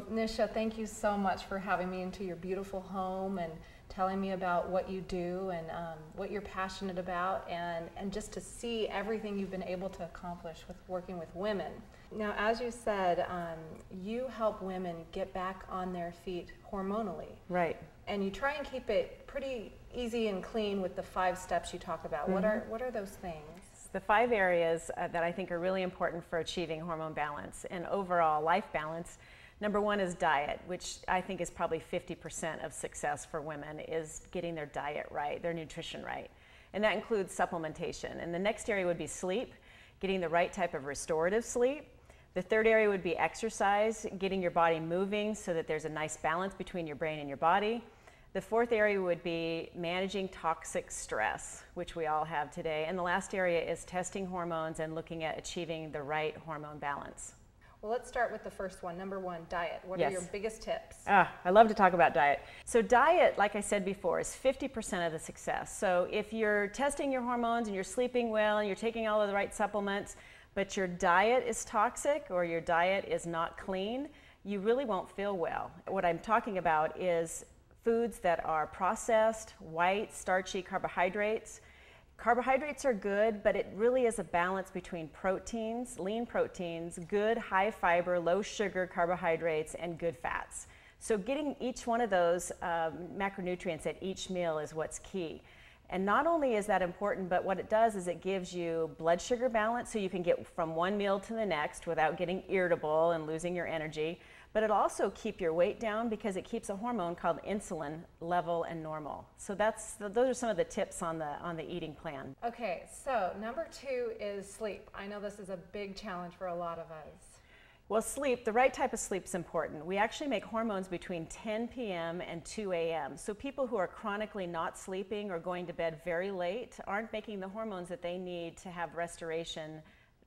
Well, Nisha, thank you so much for having me into your beautiful home and telling me about what you do and what you're passionate about, and just to see everything you've been able to accomplish with working with women. Now, as you said, you help women get back on their feet hormonally. Right. And you try and keep it pretty easy and clean with the 5 steps you talk about. Mm-hmm. What are those things? The 5 areas that I think are really important for achieving hormone balance and overall life balance. Number 1 is diet, which I think is probably 50% of success for women, is getting their diet right, their nutrition right. And that includes supplementation. And the next area would be sleep, getting the right type of restorative sleep. The third area would be exercise, getting your body moving so that there's a nice balance between your brain and your body. The fourth area would be managing toxic stress, which we all have today. And the last area is testing hormones and looking at achieving the right hormone balance. Well, let's start with the first one. Number 1, diet. What are your biggest tips? I love to talk about diet. So diet, like I said before, is 50% of the success. So if you're testing your hormones and you're sleeping well and you're taking all of the right supplements, but your diet is toxic or your diet is not clean, you really won't feel well. What I'm talking about is foods that are processed, white, starchy carbohydrates. Carbohydrates are good, but it really is a balance between proteins, lean proteins, good high fiber, low sugar carbohydrates, and good fats. So getting each one of those macronutrients at each meal is what's key. And not only is that important, but what it does is it gives you blood sugar balance so you can get from one meal to the next without getting irritable and losing your energy. But it'll also keep your weight down because it keeps a hormone called insulin level and normal. So those are some of the tips on the eating plan. Okay, so number 2 is sleep. I know this is a big challenge for a lot of us. Well, sleep, the right type of sleep is important. We actually make hormones between 10 p.m. and 2 a.m. So people who are chronically not sleeping or going to bed very late aren't making the hormones that they need to have restoration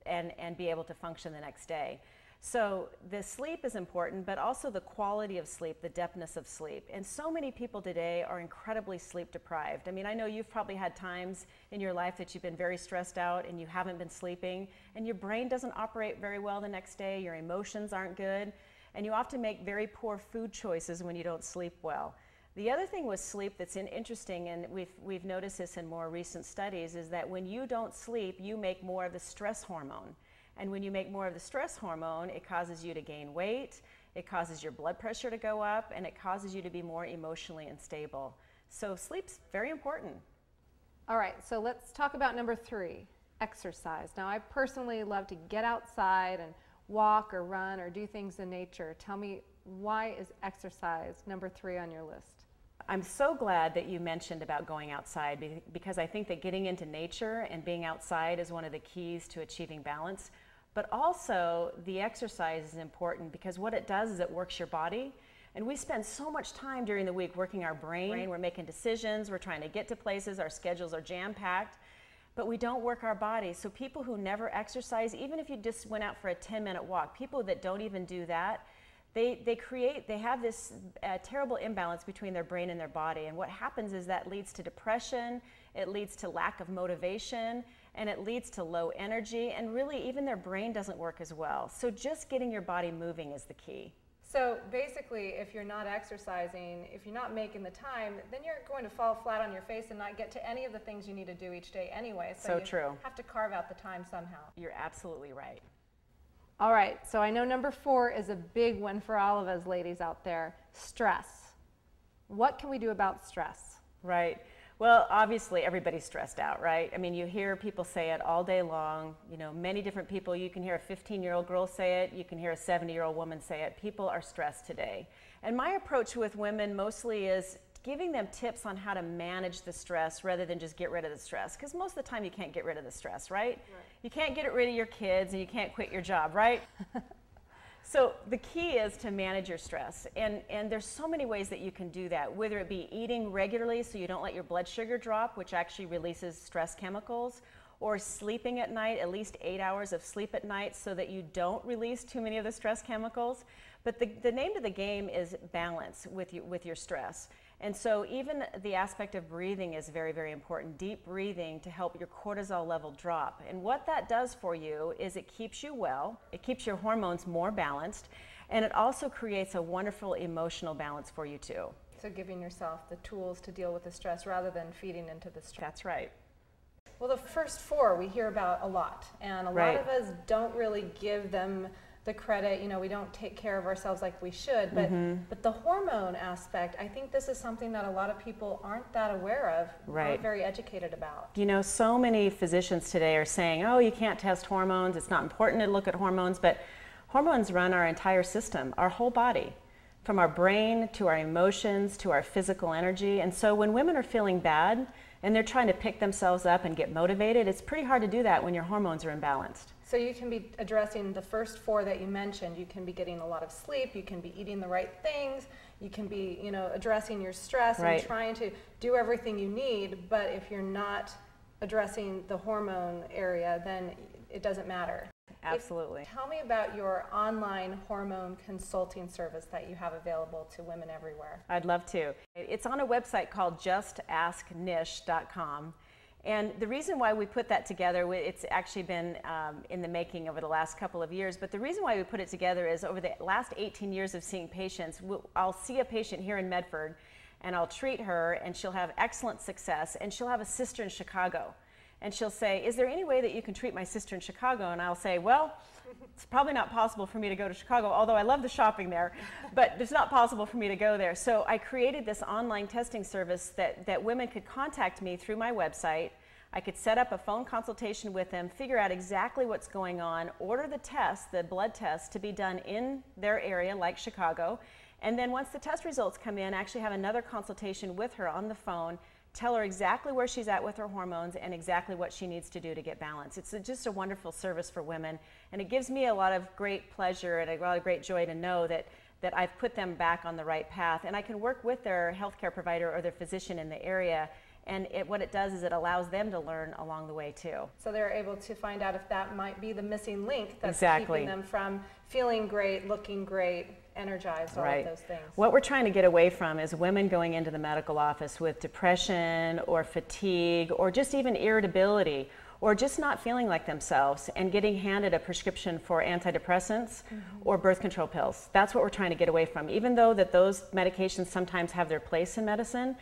and be able to function the next day. So the sleep is important, but also the quality of sleep, the depthness of sleep. And so many people today are incredibly sleep deprived. I mean, I know you've probably had times in your life that you've been very stressed out and you haven't been sleeping, and your brain doesn't operate very well the next day, your emotions aren't good, and you often make very poor food choices when you don't sleep well. The other thing with sleep that's interesting, and we've noticed this in more recent studies, is that when you don't sleep, you make more of the stress hormone. And when you make more of the stress hormone, it causes you to gain weight, it causes your blood pressure to go up, and it causes you to be more emotionally unstable. So sleep's very important. All right, so let's talk about number 3, exercise. Now, I personally love to get outside and walk or run or do things in nature. Tell me, why is exercise number 3 on your list? I'm so glad that you mentioned about going outside, because I think that getting into nature and being outside is one of the keys to achieving balance. But also the exercise is important because what it does is it works your body. And we spend so much time during the week working our brain. We're making decisions, we're trying to get to places, our schedules are jam-packed, but we don't work our body. So people who never exercise, even if you just went out for a 10-minute walk, people that don't even do that, they have this terrible imbalance between their brain and their body. And what happens is that leads to depression, it leads to lack of motivation, and it leads to low energy, and really even their brain doesn't work as well. So just getting your body moving is the key. So basically, if you're not exercising, if you're not making the time, then you're going to fall flat on your face and not get to any of the things you need to do each day anyway. So true. Have to carve out the time somehow. You're absolutely right. All right, so I know number 4 is a big one for all of us ladies out there, stress. What can we do about stress? Right. Well, obviously everybody's stressed out, right? I mean, you hear people say it all day long. You know, many different people. You can hear a 15-year-old girl say it. You can hear a 70-year-old woman say it. People are stressed today. And my approach with women mostly is giving them tips on how to manage the stress rather than just get rid of the stress. Because most of the time you can't get rid of the stress, right? You can't get rid of your kids and you can't quit your job, right? So the key is to manage your stress. And there's so many ways that you can do that, whether it be eating regularly so you don't let your blood sugar drop, which actually releases stress chemicals, or sleeping at night, at least 8 hours of sleep at night so that you don't release too many of the stress chemicals. But the name of the game is balance with your stress. And so even the aspect of breathing is very, very important. Deep breathing to help your cortisol level drop. And what that does for you is it keeps you well, it keeps your hormones more balanced, And it also creates a wonderful emotional balance for you too. So giving yourself the tools to deal with the stress rather than feeding into the stress. That's right. Well, the first four we hear about a lot, and a lot of us don't really give them the credit. You know, we don't take care of ourselves like we should, but the hormone aspect, I think this is something that a lot of people aren't that aware of, aren't very educated about. You know, so many physicians today are saying, oh, you can't test hormones, it's not important to look at hormones, but hormones run our entire system, our whole body, from our brain to our emotions to our physical energy. And so when women are feeling bad and they're trying to pick themselves up and get motivated, it's pretty hard to do that when your hormones are imbalanced. So you can be addressing the first four that you mentioned. You can be getting a lot of sleep, you can be eating the right things, you can be, you know, addressing your stress and trying to do everything you need, but if you're not addressing the hormone area, then it doesn't matter. Absolutely. Tell me about your online hormone consulting service that you have available to women everywhere. I'd love to. It's on a website called justasknish.com. And the reason why we put that together, it's actually been in the making over the last couple of years, but the reason why we put it together is over the last 18 years of seeing patients, I'll see a patient here in Medford and I'll treat her and she'll have excellent success, and she'll have a sister in Chicago. And she'll say, is there any way that you can treat my sister in Chicago? And I'll say, well, it's probably not possible for me to go to Chicago, although I love the shopping there, but it's not possible for me to go there. So I created this online testing service that women could contact me through my website. I could set up a phone consultation with them, figure out exactly what's going on, order the test, the blood test, to be done in their area, like Chicago. And then once the test results come in, actually have another consultation with her on the phone, tell her exactly where she's at with her hormones and exactly what she needs to do to get balance. It's just a wonderful service for women, and it gives me a lot of great pleasure and a lot of great joy to know that I've put them back on the right path, and I can work with their healthcare provider or their physician in the area, and what it does is it allows them to learn along the way too. So they're able to find out if that might be the missing link that's keeping them from feeling great, looking great, energized, all of those things. What we're trying to get away from is women going into the medical office with depression or fatigue or just even irritability or just not feeling like themselves and getting handed a prescription for antidepressants or birth control pills. That's what we're trying to get away from. Even though that those medications sometimes have their place in medicine,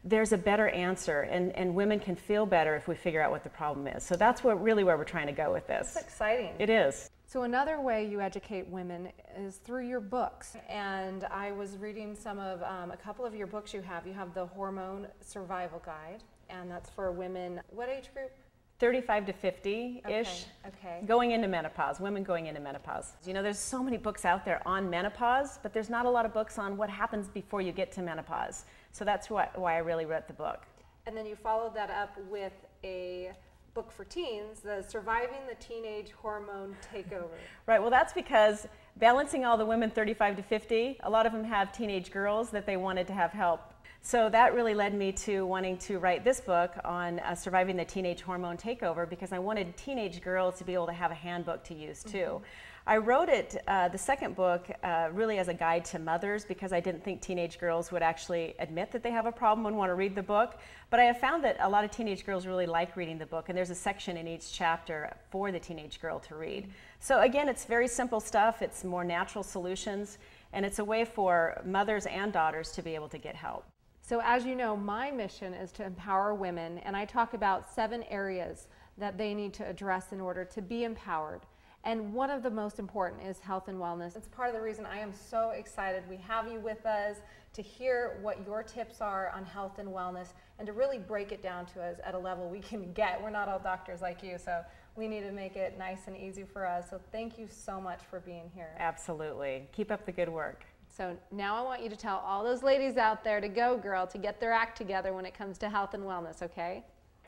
there's a better answer, and women can feel better if we figure out what the problem is. So that's really where we're trying to go with this. That's exciting. It is. So another way you educate women is through your books. And I was reading some of a couple of your books you have. You have the Hormone Survival Guide, and that's for women, what age group? 35 to 50-ish, okay. Going into menopause, women going into menopause. You know, there's so many books out there on menopause, but there's not a lot of books on what happens before you get to menopause. So that's why I really wrote the book. And then you followed that up with a book for teens, the Surviving the Teenage Hormone Takeover. Right, well that's because balancing all the women 35 to 50, a lot of them have teenage girls that they wanted to have help. So that really led me to wanting to write this book on surviving the teenage hormone takeover, because I wanted teenage girls to be able to have a handbook to use too. I wrote it, the second book, really as a guide to mothers, because I didn't think teenage girls would actually admit that they have a problem and want to read the book. But I have found that a lot of teenage girls really like reading the book, and there's a section in each chapter for the teenage girl to read. So again, it's very simple stuff, it's more natural solutions, and it's a way for mothers and daughters to be able to get help. So as you know, my mission is to empower women, and I talk about 7 areas that they need to address in order to be empowered. And one of the most important is health and wellness. It's part of the reason I am so excited we have you with us to hear what your tips are on health and wellness, and to really break it down to us at a level we can get. We're not all doctors like you, so we need to make it nice and easy for us. So thank you so much for being here. Absolutely. Keep up the good work. So now I want you to tell all those ladies out there to go, girl, to get their act together when it comes to health and wellness, okay?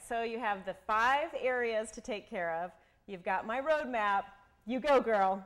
So you have the 5 areas to take care of. You've got my roadmap. You go, girl.